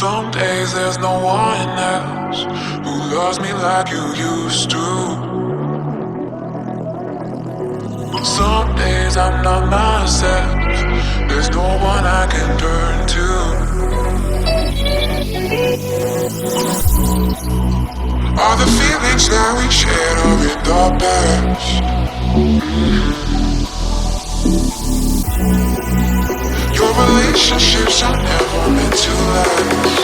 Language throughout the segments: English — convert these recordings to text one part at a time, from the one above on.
Some days there's no one else who loves me like you used to. Some days I'm not myself, there's no one I can turn to. All the feelings that we shared are in the past. Your relationships are never meant to last.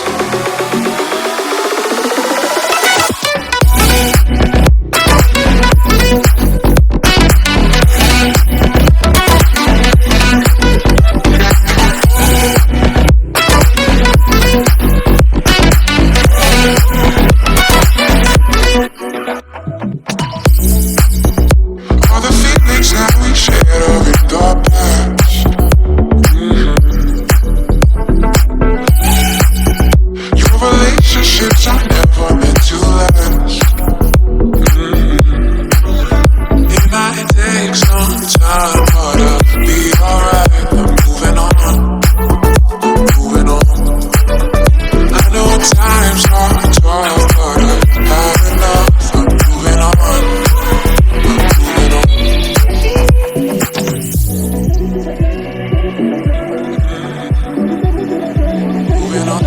All the feelings that we shared are in the past. Your relationships are never meant to last. It might take some time, but I'll be alright. I'm moving on, moving on. I know times are tough, but I've had enough. I'm moving on, I'm moving on. Moving on.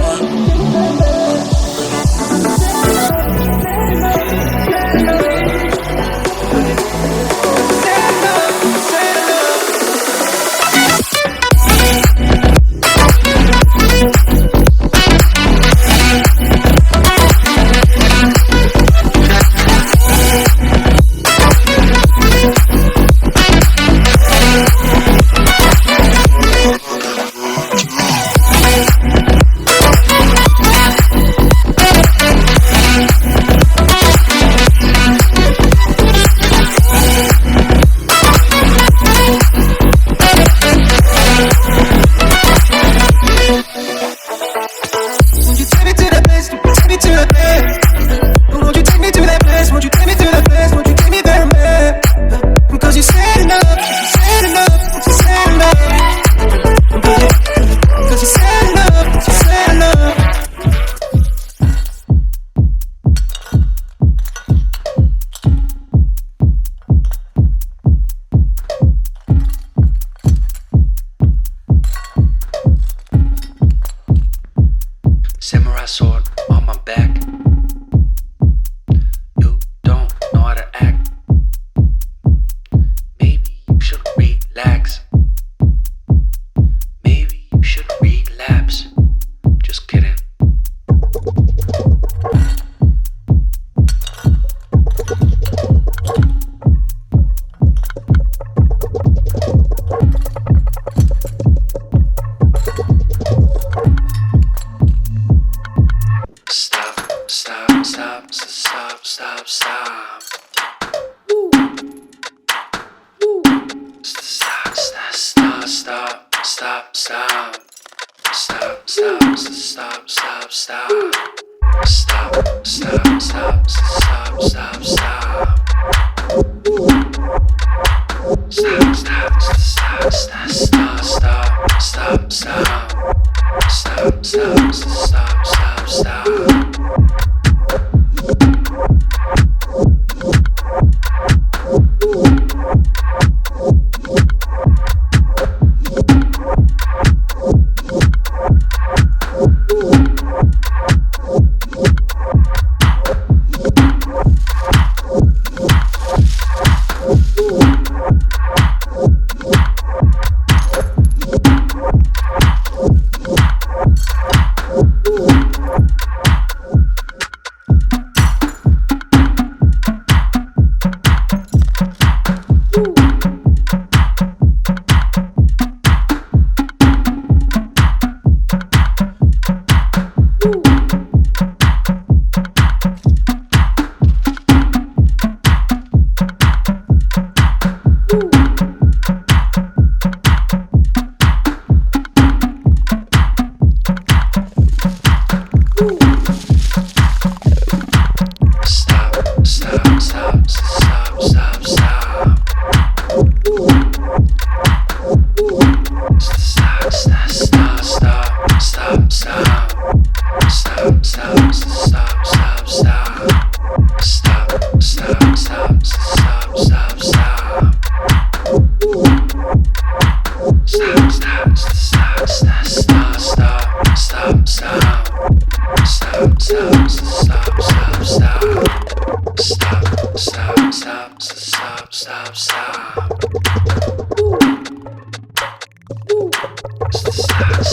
Samurai sword on my back. You don't know how to act. Maybe you should relax. Maybe you should relapse. Just kidding. Stop, stop, stop, stop, stop, stop. Woo. Woo. Stop, stop, stop, stop, stop, stop. Stop, stop, stop, stop, stop. Stop, stop, stop, stop, stop, stop. Woo. Stop, stop, stop, stop, stop, stop, stop, stop. Stop, stop, stop, stop, stop.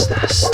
stop.